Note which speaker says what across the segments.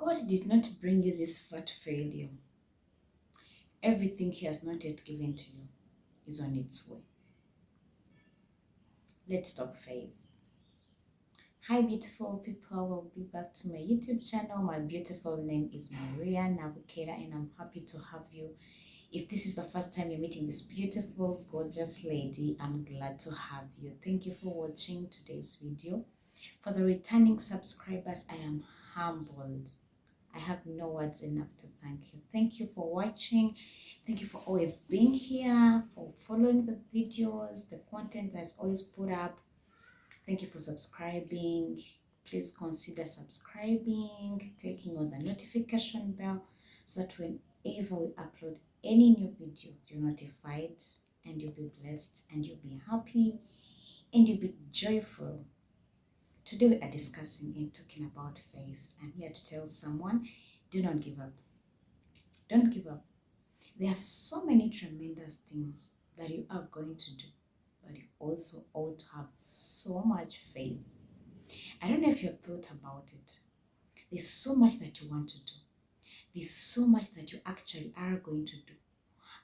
Speaker 1: God did not bring you this far to fail you. Everything He has not yet given to you is on its way. Let's talk faith. Hi beautiful people, welcome back to my YouTube channel. My beautiful name is Maria Nabukeera and I'm happy to have you. If this is the first time you're meeting this beautiful, gorgeous lady, I'm glad to have you. Thank you for watching today's video. For the returning subscribers, I am humbled. I have no words enough to thank you. Thank you for watching. Thank you for always being here, for following the videos, the content that's always put up. Thank you for subscribing. Please consider subscribing, clicking on the notification bell so that whenever we upload any new video, you're notified and you'll be blessed and you'll be happy and you'll be joyful. Today we are discussing and talking about faith. I'm here to tell someone, do not give up. Don't give up. There are so many tremendous things that you are going to do, but you also ought to have so much faith. I don't know if you've thought about it. There's so much that you want to do. There's so much that you actually are going to do.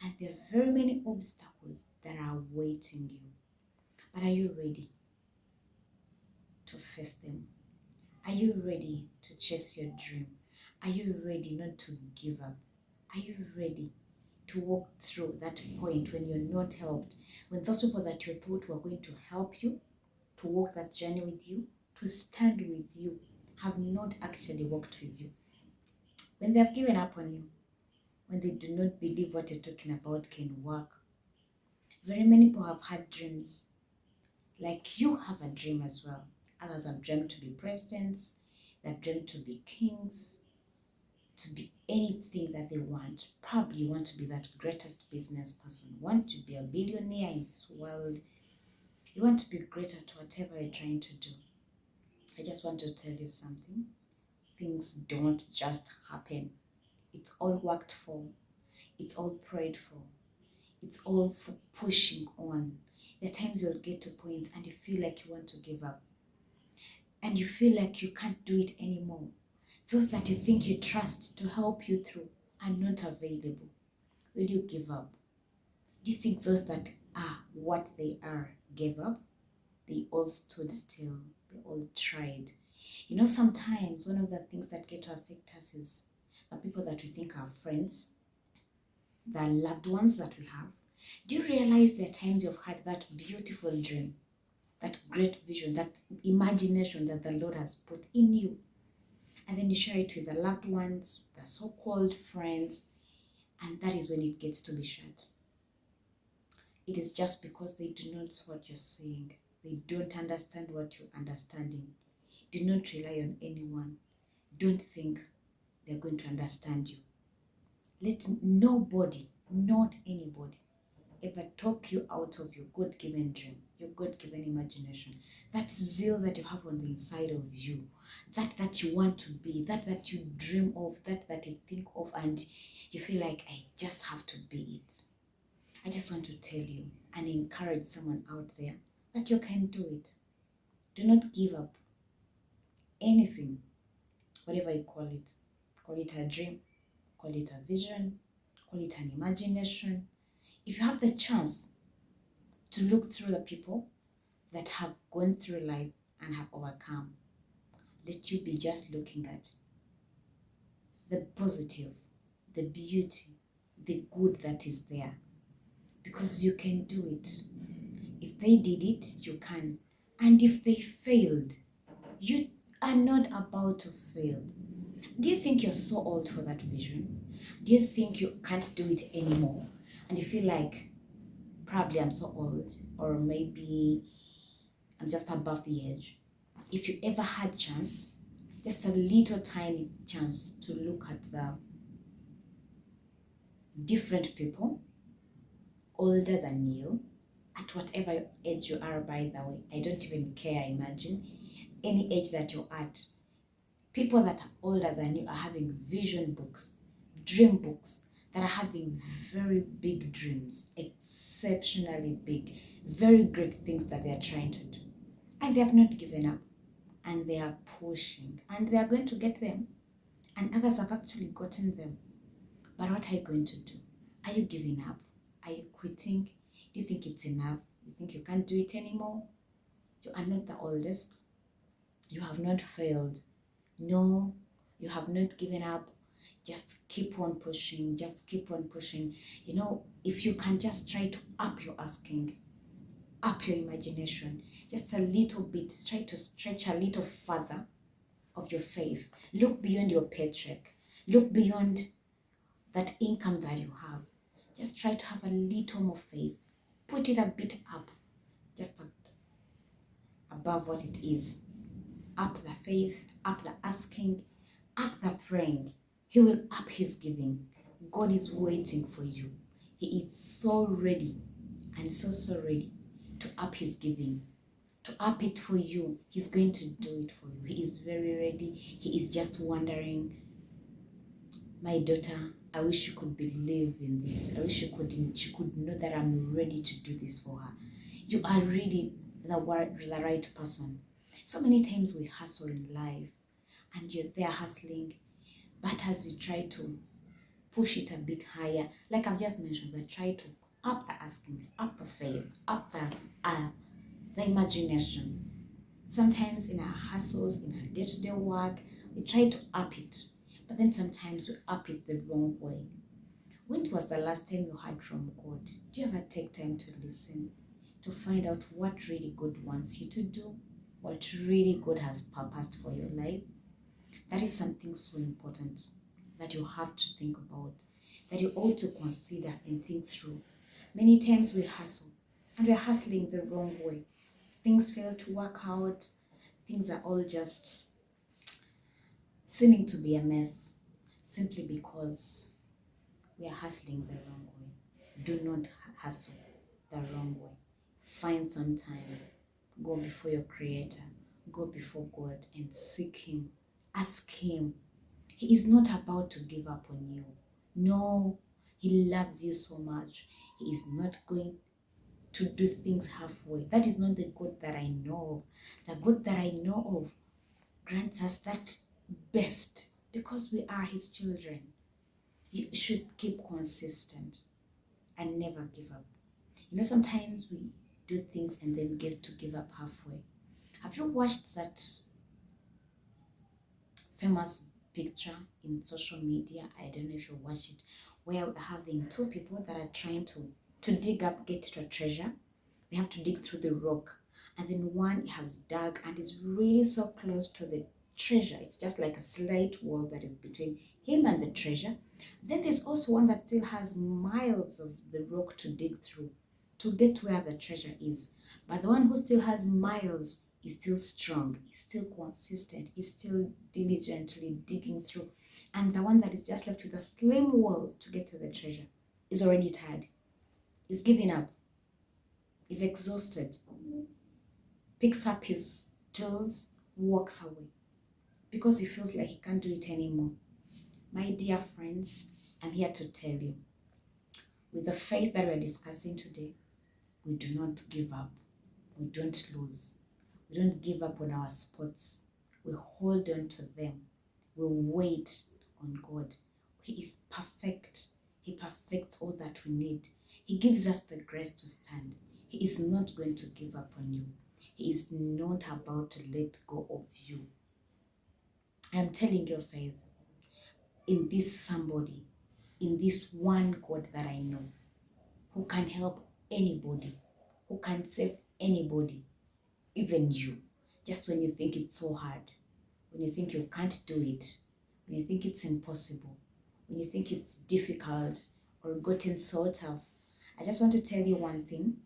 Speaker 1: And there are very many obstacles that are awaiting you. But are you ready to face them? Are you ready to chase your dream? Are you ready not to give up? Are you ready to walk through that point when you're not helped? When those people that you thought were going to help you, to walk that journey with you, to stand with you, have not actually walked with you. When they have given up on you, when they do not believe what you're talking about can work. Very many people have had dreams. Like you have a dream as well. Others have dreamed to be presidents, they've dreamed to be kings, to be anything that they want. Probably you want to be that greatest business person. You want to be a billionaire in this world. You want to be great at whatever you're trying to do. I just want to tell you something. Things don't just happen. It's all worked for. It's all prayed for. It's all for pushing on. There are times you'll get to points and you feel like you want to give up. And you feel like you can't do it anymore. Those that you think you trust to help you through are not available. Will you give up? Do you think those that are what they are gave up? They all stood still. They all tried. You know, sometimes one of the things that get to affect us is the people that we think are friends, the loved ones that we have. Do you realize there are times you've had that beautiful dream, that great vision, that imagination that the Lord has put in you? And then you share it with the loved ones, the so-called friends, and that is when it gets to be shared. It is just because they do not see what you're saying. They don't understand what you're understanding. Do not rely on anyone. Don't think they're going to understand you. Let nobody, not anybody, ever talk you out of your God-given dream, your God-given imagination, that zeal that you have on the inside of you, that you want to be, that you dream of, that you think of, and you feel like, I just have to be it. I just want to tell you and encourage someone out there that you can do it. Do not give up. Anything, whatever you call it a dream, call it a vision, call it an imagination. If you have the chance to look through the people that have gone through life and have overcome, let you be just looking at the positive, the beauty, the good that is there. Because you can do it. If they did it, you can. And if they failed, you are not about to fail. Do you think you're so old for that vision? Do you think you can't do it anymore? And you feel like, probably I'm so old, or maybe I'm just above the edge. If you ever had chance, just a little tiny chance to look at the different people older than you, at whatever age you are, by the way, I don't even care, imagine, any age that you're at, people that are older than you are having vision books, dream books, that are having very big dreams, exceptionally big, very great things that they are trying to do. And they have not given up. And they are pushing. And they are going to get them. and others have actually gotten them. But what are you going to do? Are you giving up? Are you quitting? Do you think it's enough? You think you can't do it anymore? You are not the oldest. You have not failed. No, you have not given up. Just keep on pushing. Just keep on pushing. You know, if you can just try to up your asking, up your imagination, just a little bit, try to stretch a little further of your faith. Look beyond your paycheck. Look beyond that income that you have. Just try to have a little more faith. Put it a bit up, just above what it is. Up the faith, up the asking, up the praying. He will up his giving. God is waiting for you. He is so ready and so ready to up his giving, to up it for you. He's going to do it for you. He is very ready. He is just wondering, my daughter, I wish you could believe in this. I wish she could know that I'm ready to do this for her. You are really the right person. So many times we hustle in life and you're there hustling, but as you try to push it a bit higher, like I've just mentioned, that try to up the asking, up the faith, up the imagination. Sometimes in our hustles, in our day-to-day work, we try to up it, but then sometimes we up it the wrong way. When was the last time you heard from God? Do you ever take time to listen, to find out what really God wants you to do, what really God has purposed for your life? That is something so important that you have to think about, that you ought to consider and think through. Many times we hustle, and we're hustling the wrong way. Things fail to work out. Things are all just seeming to be a mess, simply because we are hustling the wrong way. Do not hustle the wrong way. Find some time. Go before your Creator. Go before God and seek Him. Ask Him. He is not about to give up on you. No, He loves you so much. He is not going to do things halfway. That is not the God that I know of. The God that I know of grants us that best because we are His children. You should keep consistent and never give up. You know, sometimes we do things and then get to give up halfway. Have you watched that famous picture in social media? I don't know if you watch it, where we're having two people that are trying to get to a treasure. They have to dig through the rock, and then one has dug and is really so close to the treasure. It's just like a slight wall that is between him and the treasure. Then there's also one that still has miles of the rock to dig through to get where the treasure is. But the one who still has miles is still strong, is still consistent, is still diligently digging through. And the one that is just left with a slim wall to get to the treasure is already tired, is giving up, is exhausted, picks up his tools, walks away because he feels like he can't do it anymore. My dear friends, I'm here to tell you, with the faith that we're discussing today, we do not give up. We don't lose. We don't give up on our spots. We hold on to them. We wait on God. He is perfect. He perfects all that we need. He gives us the grace to stand. He is not going to give up on you. He is not about to let go of you. I am telling you, faith, in this somebody, in this one God that I know, who can help anybody, who can save anybody, even you. Just when you think it's so hard, when you think you can't do it, when you think it's impossible, when you think it's difficult or gotten so tough, I just want to tell you one thing.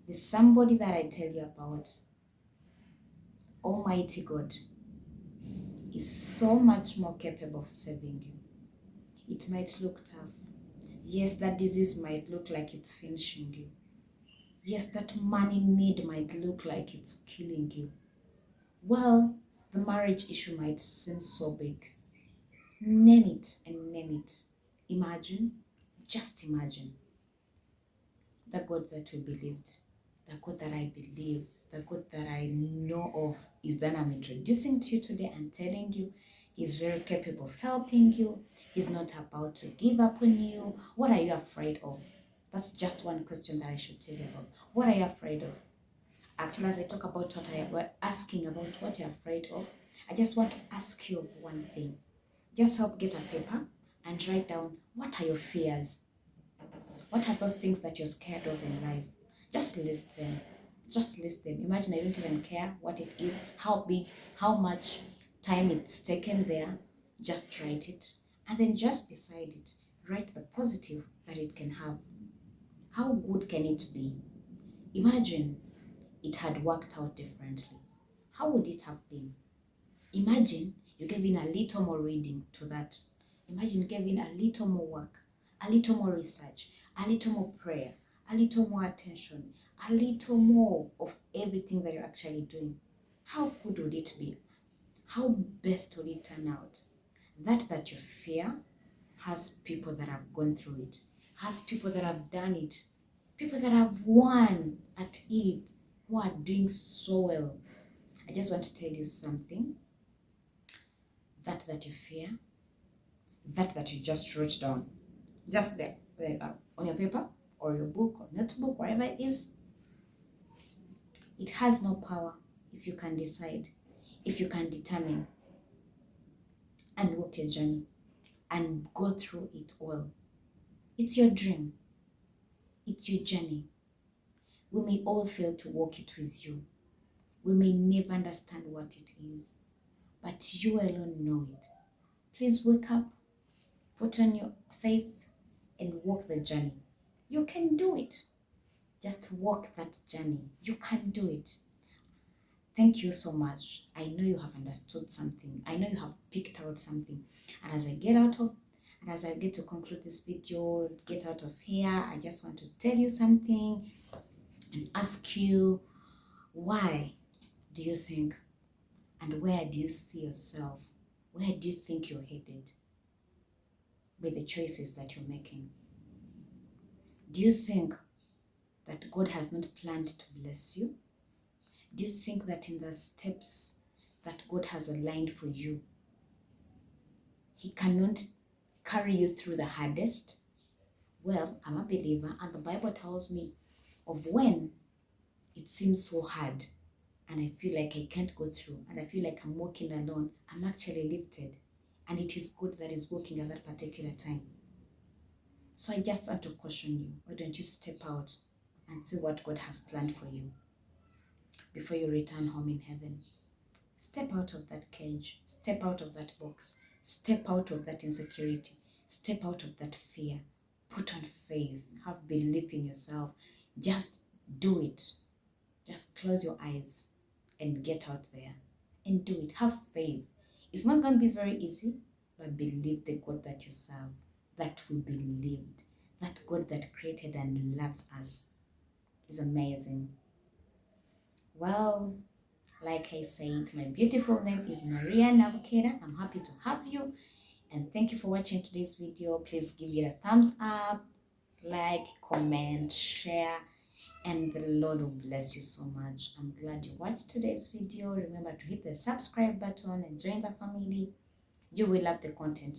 Speaker 1: The somebody that I tell you about, Almighty God, is so much more capable of saving you. It might look tough. Yes, that disease might look like it's finishing you. Yes, that money need might look like it's killing you. Well, the marriage issue might seem so big. Name it and name it. Imagine, just imagine, the God that we believed, the God that I believe, the God that I know of is that I'm introducing to you today and telling you He's very capable of helping you. He's not about to give up on you. What are you afraid of? That's just one question that I should tell you about. What are you afraid of? Actually, as I talk about what we're asking about what you're afraid of, I just want to ask you of one thing. Just help get a paper and write down, what are your fears? What are those things that you're scared of in life? Just list them. Just list them. Imagine I don't even care what it is, how big, how much time it's taken there. Just write it. And then just beside it, write the positive that it can have. How good can it be? Imagine it had worked out differently. How would it have been? Imagine you gave in a little more reading to that. Imagine you gave in a little more work, a little more research, a little more prayer, a little more attention, a little more of everything that you're actually doing. How good would it be? How best would it turn out? That you fear has people that have gone through it, has people that have done it, people that have won at it, who are doing so well. I just want to tell you something. That you fear, that you just wrote down, just there, on your paper or your book or notebook, wherever it is, it has no power if you can decide, if you can determine and walk your journey and go through it all. It's your dream. It's your journey. We may all fail to walk it with you. We may never understand what it is, but you alone know it. Please wake up, put on your faith, and walk the journey. You can do it. Just walk that journey. You can do it. Thank you so much. I know you have understood something. I know you have picked out something. And as I get to conclude this video, get out of here, I just want to tell you something and ask you, why do you think and where do you see yourself? Where do you think you're headed with the choices that you're making? Do you think that God has not planned to bless you? Do you think that in the steps that God has aligned for you, He cannot carry you through the hardest? Well, I'm a believer, and the Bible tells me of when it seems so hard and I feel like I can't go through and I feel like I'm walking alone, I'm actually lifted. And it is God that is working at that particular time. So I just want to caution you, why don't you step out and see what God has planned for you before you return home in heaven. Step out of that cage, step out of that box, step out of that insecurity, step out of that fear. Put on faith, have belief in yourself. Just do it. Just close your eyes and get out there and do it. Have faith. It's not going to be very easy, but believe the God that you serve, that we believed, that God that created and loves us is amazing. Well, like I said, my beautiful name is Maria Nabukeera. I'm happy to have you. And thank you for watching today's video. Please give it a thumbs up, like, comment, share, and the Lord will bless you so much. I'm glad you watched today's video. Remember to hit the subscribe button and join the family. You will love the content